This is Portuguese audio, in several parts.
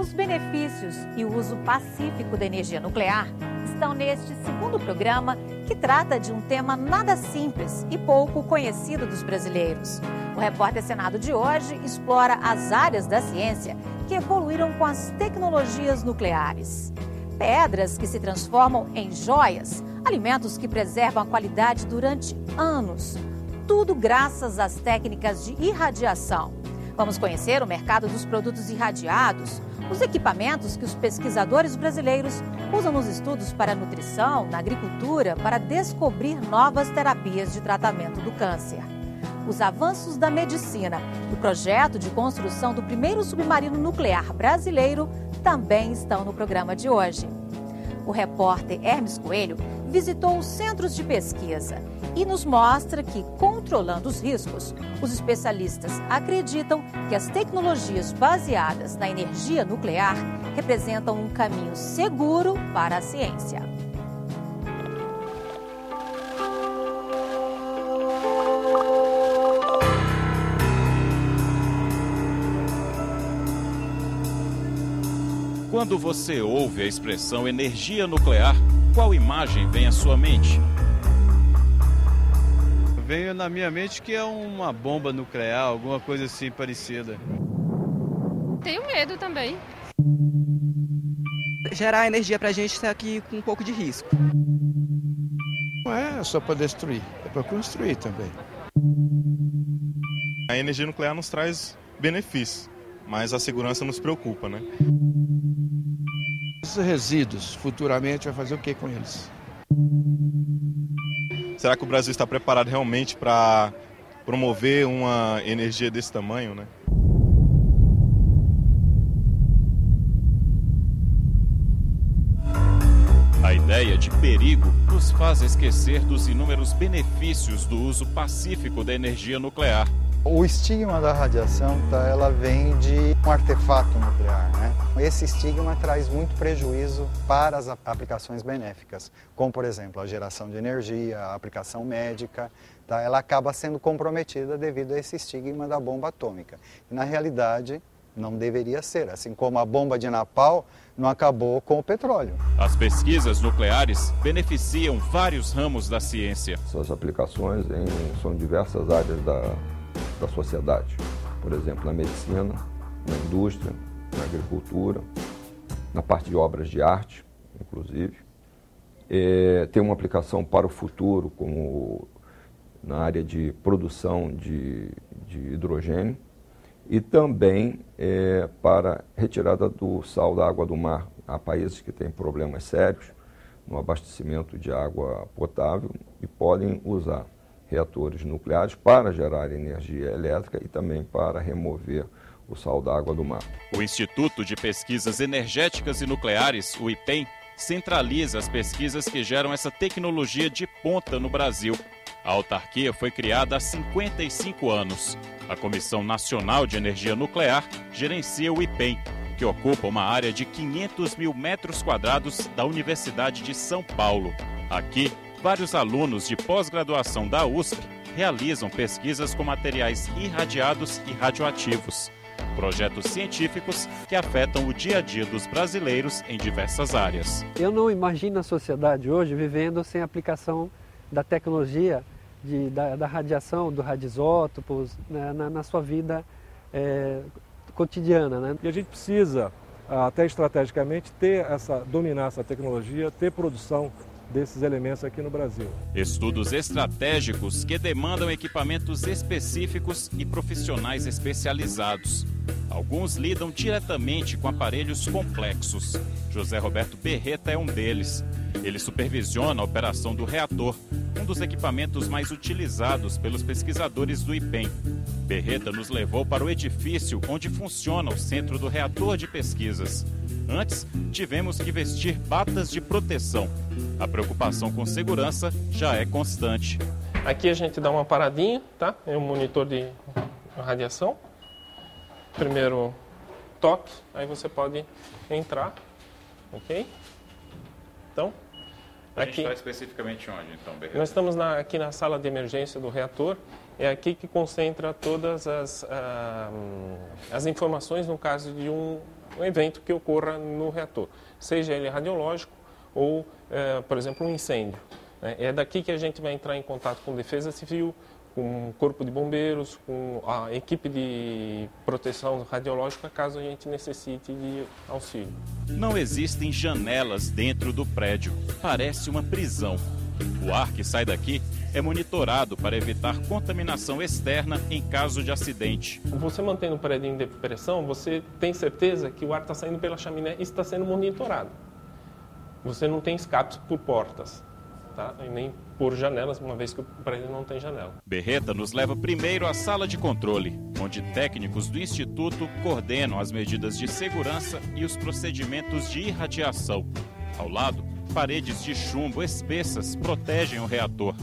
Os benefícios e o uso pacífico da energia nuclear estão neste segundo programa, que trata de um tema nada simples e pouco conhecido dos brasileiros. O Repórter Senado de hoje explora as áreas da ciência que evoluíram com as tecnologias nucleares. Pedras que se transformam em joias, alimentos que preservam a qualidade durante anos. Tudo graças às técnicas de irradiação. Vamos conhecer o mercado dos produtos irradiados, os equipamentos que os pesquisadores brasileiros usam nos estudos para a nutrição, na agricultura, para descobrir novas terapias de tratamento do câncer. Os avanços da medicina e o projeto de construção do primeiro submarino nuclear brasileiro também estão no programa de hoje. O repórter Hermes Coelho visitou os centros de pesquisa e nos mostra que, controlando os riscos, os especialistas acreditam que as tecnologias baseadas na energia nuclear representam um caminho seguro para a ciência. Quando você ouve a expressão energia nuclear, qual imagem vem à sua mente? Veio na minha mente que é uma bomba nuclear, alguma coisa assim parecida. Tenho medo também. Gerar energia pra gente está aqui com um pouco de risco. Não é só para destruir, é para construir também. A energia nuclear nos traz benefícios, mas a segurança nos preocupa, né? Os resíduos, futuramente, vai fazer o que com eles? Será que o Brasil está preparado realmente para promover uma energia desse tamanho, né? A ideia de perigo nos faz esquecer dos inúmeros benefícios do uso pacífico da energia nuclear. O estigma da radiação, ela vem de um artefato nuclear, né? Esse estigma traz muito prejuízo para as aplicações benéficas, como, por exemplo, a geração de energia, a aplicação médica, ela acaba sendo comprometida devido a esse estigma da bomba atômica. E, na realidade, não deveria ser, assim como a bomba de Napalm não acabou com o petróleo. As pesquisas nucleares beneficiam vários ramos da ciência. Suas aplicações são em diversas áreas da sociedade, por exemplo, na medicina, na indústria, na agricultura, na parte de obras de arte, inclusive. Tem uma aplicação para o futuro, como na área de produção de hidrogênio e também para retirada do sal da água do mar. Há países que têm problemas sérios no abastecimento de água potável e podem usar reatores nucleares para gerar energia elétrica e também para remover o sal da água do mar. O Instituto de Pesquisas Energéticas e Nucleares, o IPEM, centraliza as pesquisas que geram essa tecnologia de ponta no Brasil. A autarquia foi criada há 55 anos. A Comissão Nacional de Energia Nuclear gerencia o IPEM, que ocupa uma área de 500 mil metros quadrados da Universidade de São Paulo. Aqui, vários alunos de pós-graduação da USP realizam pesquisas com materiais irradiados e radioativos. Projetos científicos que afetam o dia a dia dos brasileiros em diversas áreas. Eu não imagino a sociedade hoje vivendo sem aplicação da tecnologia, da radiação, do radioisótopos, né, na sua vida cotidiana, né? E a gente precisa, até estrategicamente, dominar essa tecnologia, ter produção desses elementos aqui no Brasil. Estudos estratégicos que demandam equipamentos específicos e profissionais especializados. Alguns lidam diretamente com aparelhos complexos. José Roberto Berreta é um deles. Ele supervisiona a operação do reator, um dos equipamentos mais utilizados pelos pesquisadores do IPEM. Berreta nos levou para o edifício onde funciona o centro do reator de pesquisas. Antes, tivemos que vestir batas de proteção. A preocupação com segurança já é constante. Aqui a gente dá uma paradinha, tá? É um monitor de radiação. Primeiro toque, aí você pode entrar, ok? Então, a gente está especificamente onde, então, Berreta? Nós estamos aqui na sala de emergência do reator é aqui que concentra todas as informações no caso de um evento que ocorra no reator, seja ele radiológico ou, por exemplo, um incêndio. É daqui que a gente vai entrar em contato com Defesa Civil, com o Corpo de Bombeiros, com a equipe de proteção radiológica, caso a gente necessite de auxílio. Não existem janelas dentro do prédio. Parece uma prisão. O ar que sai daqui é monitorado para evitar contaminação externa em caso de acidente. Você mantendo o prédio em depressão, você tem certeza que o ar está saindo pela chaminé e está sendo monitorado. Você não tem escapes por portas, tá? E nem por janelas, uma vez que o prédio não tem janela. Berreta nos leva primeiro à sala de controle, onde técnicos do Instituto coordenam as medidas de segurança e os procedimentos de irradiação. Ao lado, paredes de chumbo espessas protegem o reator.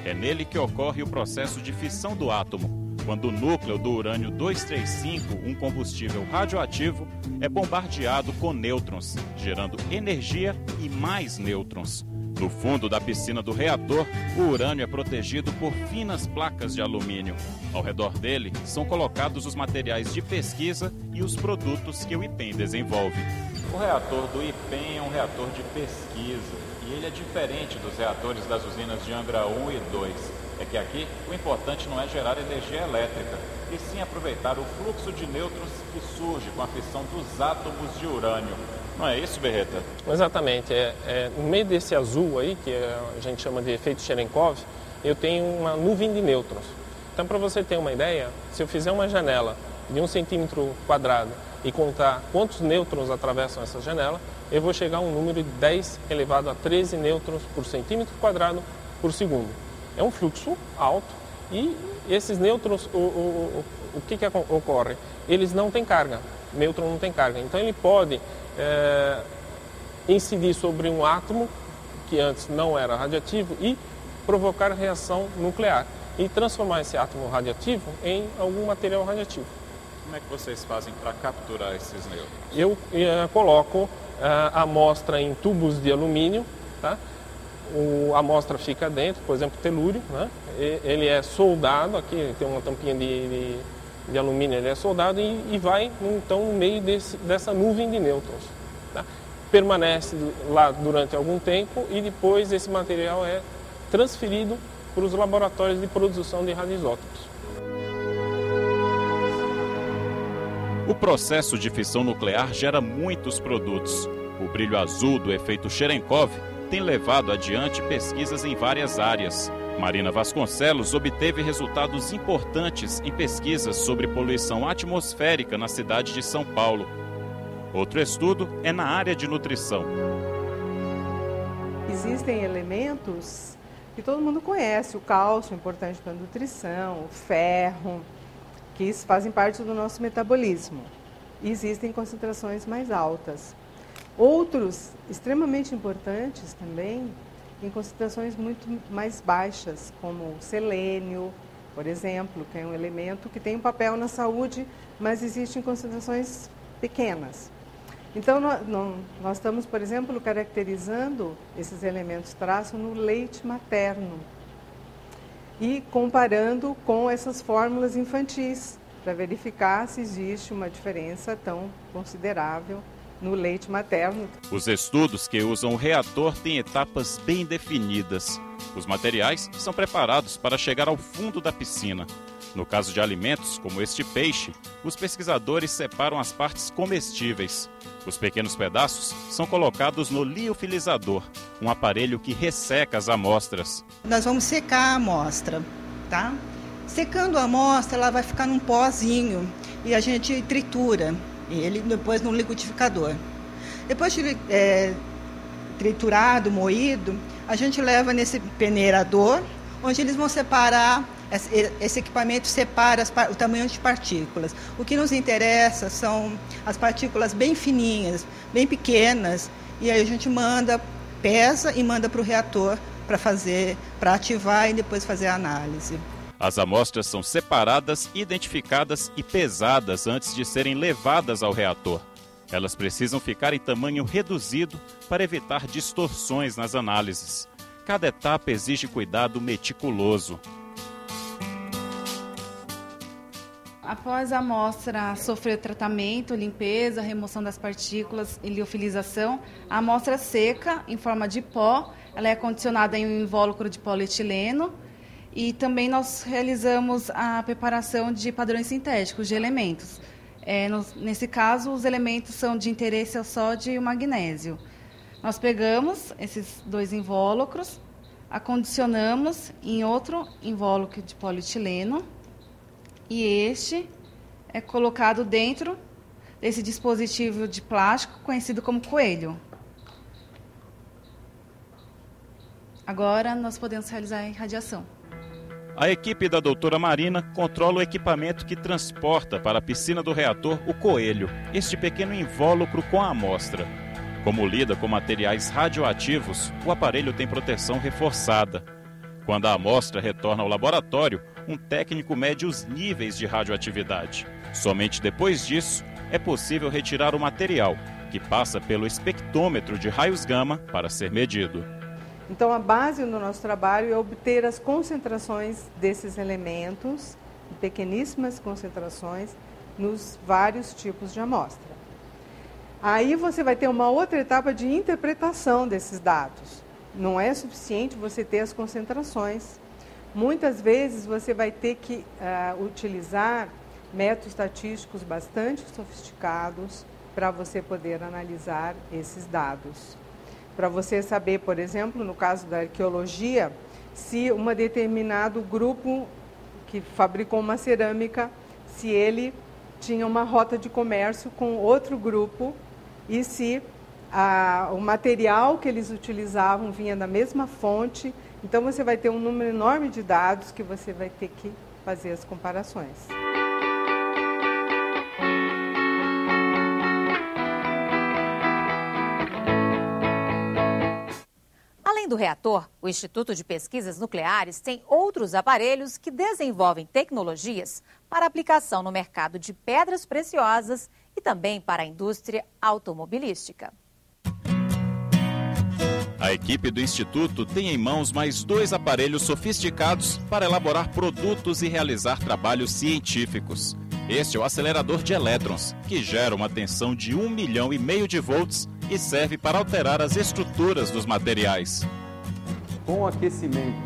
É nele que ocorre o processo de fissão do átomo, quando o núcleo do urânio 235, um combustível radioativo, é bombardeado com nêutrons, gerando energia e mais nêutrons. No fundo da piscina do reator, o urânio é protegido por finas placas de alumínio. Ao redor dele, são colocados os materiais de pesquisa e os produtos que o IPEM desenvolve. O reator do IPEM é um reator de pesquisa e ele é diferente dos reatores das usinas de Angra 1 e 2. É que aqui o importante não é gerar energia elétrica, e sim aproveitar o fluxo de nêutrons que surge com a fissão dos átomos de urânio. Não é isso, Berreta? Exatamente. No meio desse azul aí, que a gente chama de efeito Cherenkov, eu tenho uma nuvem de nêutrons. Então, para você ter uma ideia, se eu fizer uma janela de 1 centímetro quadrado e contar quantos nêutrons atravessam essa janela, eu vou chegar a um número de 10 elevado a 13 nêutrons por centímetro quadrado por segundo. É um fluxo alto e esses nêutrons, o que ocorre? Eles não têm carga, o nêutron não tem carga, então ele pode incidir sobre um átomo que antes não era radioativo e provocar reação nuclear e transformar esse átomo radioativo em algum material radioativo. Como é que vocês fazem para capturar esses nêutrons? Eu coloco a amostra em tubos de alumínio, tá? A amostra fica dentro, por exemplo, telúrio, né? Ele é soldado, aqui tem uma tampinha de alumínio, ele é soldado e vai então no meio dessa nuvem de nêutrons. Tá? Permanece lá durante algum tempo e depois esse material é transferido para os laboratórios de produção de radioisótopos. O processo de fissão nuclear gera muitos produtos. O brilho azul do efeito Cherenkov tem levado adiante pesquisas em várias áreas. Marina Vasconcelos obteve resultados importantes em pesquisas sobre poluição atmosférica na cidade de São Paulo. Outro estudo é na área de nutrição. Existem elementos que todo mundo conhece, o cálcio, importante para a nutrição, o ferro, que fazem parte do nosso metabolismo. E existem concentrações mais altas. Outros, extremamente importantes também, em concentrações muito mais baixas, como o selênio, por exemplo, que é um elemento que tem um papel na saúde, mas existe em concentrações pequenas. Então, nós estamos, por exemplo, caracterizando esses elementos traço no leite materno e comparando com essas fórmulas infantis, para verificar se existe uma diferença tão considerável no leite materno. Os estudos que usam o reator têm etapas bem definidas. Os materiais são preparados para chegar ao fundo da piscina. No caso de alimentos, como este peixe, os pesquisadores separam as partes comestíveis. Os pequenos pedaços são colocados no liofilizador, um aparelho que resseca as amostras. Nós vamos secar a amostra, tá? Secando a amostra, ela vai ficar num pozinho e a gente tritura ele depois no liquidificador. Depois de triturado, moído, a gente leva nesse peneirador, onde eles vão separar, esse equipamento separa o tamanho de partículas. O que nos interessa são as partículas bem fininhas, bem pequenas, e aí a gente pesa e manda para o reator para ativar e depois fazer a análise. As amostras são separadas, identificadas e pesadas antes de serem levadas ao reator. Elas precisam ficar em tamanho reduzido para evitar distorções nas análises. Cada etapa exige cuidado meticuloso. Após a amostra sofrer tratamento, limpeza, remoção das partículas e liofilização, a amostra seca, em forma de pó, ela é condicionada em um invólucro de polietileno e também nós realizamos a preparação de padrões sintéticos de elementos. Nesse caso, os elementos são de interesse ao sódio e o magnésio. Nós pegamos esses 2 invólucros, acondicionamos em outro invólucro de polietileno e este é colocado dentro desse dispositivo de plástico conhecido como coelho. Agora nós podemos realizar a irradiação. A equipe da doutora Marina controla o equipamento que transporta para a piscina do reator o coelho, este pequeno invólucro com a amostra. Como lida com materiais radioativos, o aparelho tem proteção reforçada. Quando a amostra retorna ao laboratório, um técnico mede os níveis de radioatividade. Somente depois disso, é possível retirar o material, que passa pelo espectrômetro de raios gama para ser medido. Então, a base do nosso trabalho é obter as concentrações desses elementos, pequeníssimas concentrações, nos vários tipos de amostra. Aí você vai ter uma outra etapa de interpretação desses dados. Não é suficiente você ter as concentrações. Muitas vezes você vai ter que utilizar métodos estatísticos bastante sofisticados para você poder analisar esses dados. Para você saber, por exemplo, no caso da arqueologia, se um determinado grupo que fabricou uma cerâmica, se ele tinha uma rota de comércio com outro grupo e se o material que eles utilizavam vinha da mesma fonte. Então você vai ter um número enorme de dados que você vai ter que fazer as comparações. Além do reator, o Instituto de Pesquisas Nucleares tem outros aparelhos que desenvolvem tecnologias para aplicação no mercado de pedras preciosas e também para a indústria automobilística. A equipe do Instituto tem em mãos mais 2 aparelhos sofisticados para elaborar produtos e realizar trabalhos científicos. Este é o acelerador de elétrons, que gera uma tensão de 1,5 milhão de volts e serve para alterar as estruturas dos materiais. Com o aquecimento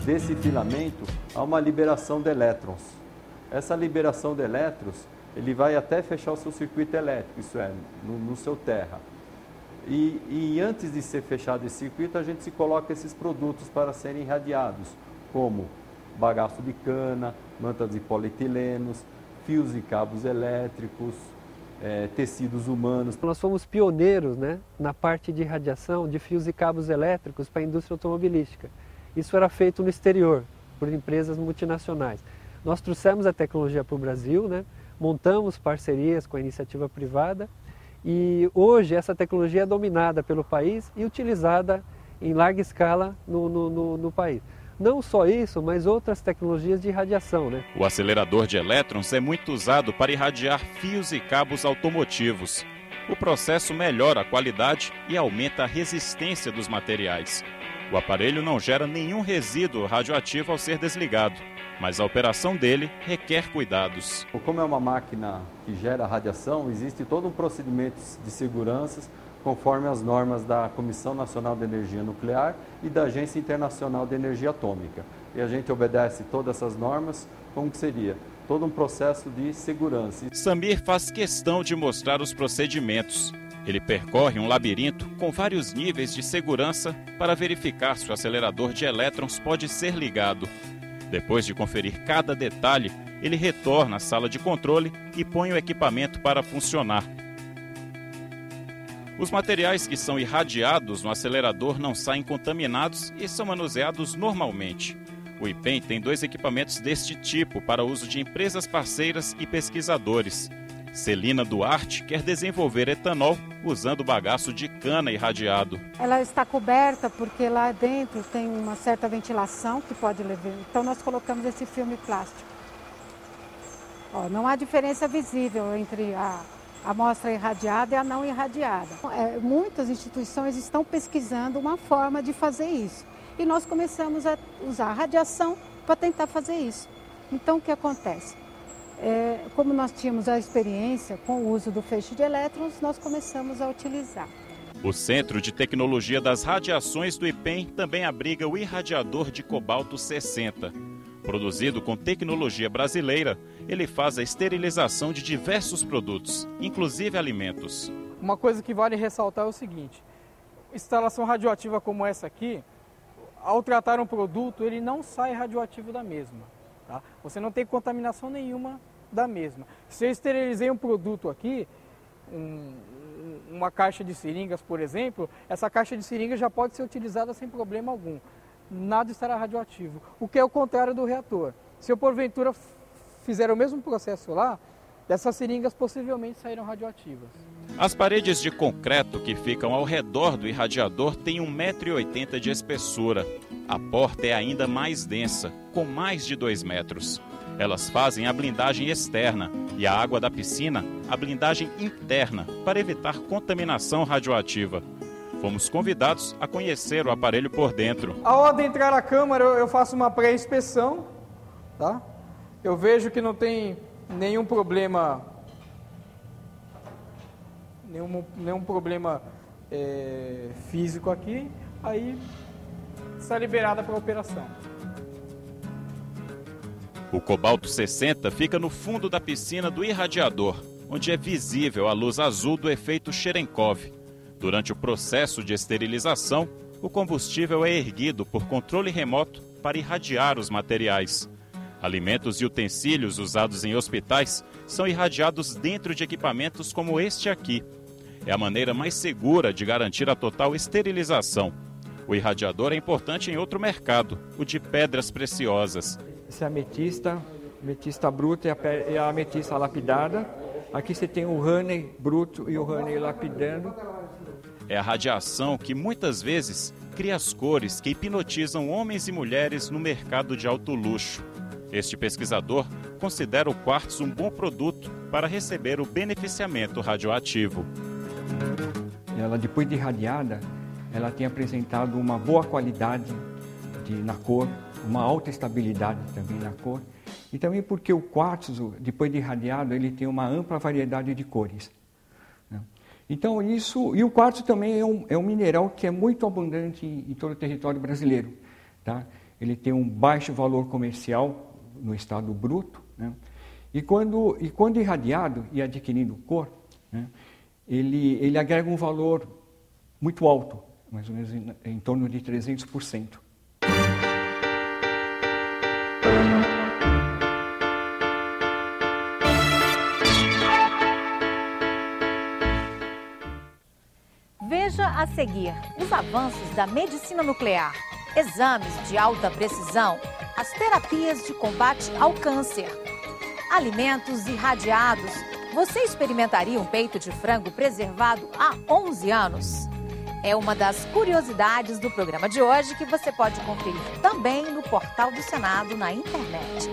desse filamento, há uma liberação de elétrons. Essa liberação de elétrons, ele vai até fechar o seu circuito elétrico, isso é, no seu terra. E antes de ser fechado esse circuito, a gente se coloca esses produtos para serem irradiados, como bagaço de cana, mantas de polietilenos, fios e cabos elétricos, tecidos humanos. Nós fomos pioneiros, né, na parte de irradiação de fios e cabos elétricos para a indústria automobilística. Isso era feito no exterior, por empresas multinacionais. Nós trouxemos a tecnologia para o Brasil, né, montamos parcerias com a iniciativa privada e hoje essa tecnologia é dominada pelo país e utilizada em larga escala no país. Não só isso, mas outras tecnologias de irradiação, né? O acelerador de elétrons é muito usado para irradiar fios e cabos automotivos. O processo melhora a qualidade e aumenta a resistência dos materiais. O aparelho não gera nenhum resíduo radioativo ao ser desligado, mas a operação dele requer cuidados. Como é uma máquina que gera radiação, existe todo um procedimento de segurança conforme as normas da Comissão Nacional de Energia Nuclear e da Agência Internacional de Energia Atômica. E a gente obedece todas essas normas, como que seria? Todo um processo de segurança. Samir faz questão de mostrar os procedimentos. Ele percorre um labirinto com vários níveis de segurança para verificar se o acelerador de elétrons pode ser ligado. Depois de conferir cada detalhe, ele retorna à sala de controle e põe o equipamento para funcionar. Os materiais que são irradiados no acelerador não saem contaminados e são manuseados normalmente. O IPEM tem 2 equipamentos deste tipo para uso de empresas parceiras e pesquisadores. Celina Duarte quer desenvolver etanol usando bagaço de cana irradiado. Ela está coberta porque lá dentro tem uma certa ventilação que pode levar. Então nós colocamos esse filme plástico. Ó, não há diferença visível entre a amostra irradiada e a não irradiada. Muitas instituições estão pesquisando uma forma de fazer isso. E nós começamos a usar a radiação para tentar fazer isso. Então o que acontece? Como nós tínhamos a experiência com o uso do feixe de elétrons, nós começamos a utilizar. O Centro de Tecnologia das Radiações do IPEM também abriga o irradiador de cobalto 60. Produzido com tecnologia brasileira, ele faz a esterilização de diversos produtos, inclusive alimentos. Uma coisa que vale ressaltar é o seguinte: instalação radioativa como essa aqui, ao tratar um produto, ele não sai radioativo da mesma. Tá? Você não tem contaminação nenhuma da mesma. Se eu esterilizei um produto aqui, uma caixa de seringas, por exemplo, essa caixa de seringas já pode ser utilizada sem problema algum. Nada estará radioativo, o que é o contrário do reator. Se eu porventura fizer o mesmo processo lá, essas seringas possivelmente sairão radioativas. As paredes de concreto que ficam ao redor do irradiador têm 1,80 m de espessura. A porta é ainda mais densa, com mais de 2 metros. Elas fazem a blindagem externa e a água da piscina a blindagem interna para evitar contaminação radioativa. Fomos convidados a conhecer o aparelho por dentro. Ao adentrar a câmara, eu faço uma pré-inspeção, tá? Eu vejo que não tem nenhum problema, físico aqui, aí está liberada para a operação. O cobalto 60 fica no fundo da piscina do irradiador, onde é visível a luz azul do efeito Cherenkov. Durante o processo de esterilização, o combustível é erguido por controle remoto para irradiar os materiais. Alimentos e utensílios usados em hospitais são irradiados dentro de equipamentos como este aqui. É a maneira mais segura de garantir a total esterilização. O irradiador é importante em outro mercado, o de pedras preciosas. Essa é a ametista bruta e a ametista lapidada. Aqui você tem o honey bruto e o honey lapidando. É a radiação que muitas vezes cria as cores que hipnotizam homens e mulheres no mercado de alto luxo. Este pesquisador considera o quartzo um bom produto para receber o beneficiamento radioativo. Ela, depois de irradiada, ela tem apresentado uma boa qualidade na cor, uma alta estabilidade também na cor. E também porque o quartzo, depois de irradiado, ele tem uma ampla variedade de cores. Então isso, e o quartzo também é um mineral que é muito abundante em todo o território brasileiro. Tá? Ele tem um baixo valor comercial no estado bruto, né? E quando irradiado e adquirindo cor, né, ele agrega um valor muito alto, mais ou menos em torno de 300%. Veja a seguir os avanços da medicina nuclear, exames de alta precisão, as terapias de combate ao câncer, alimentos irradiados. Você experimentaria um peito de frango preservado há 11 anos? É uma das curiosidades do programa de hoje que você pode conferir também no portal do Senado na internet.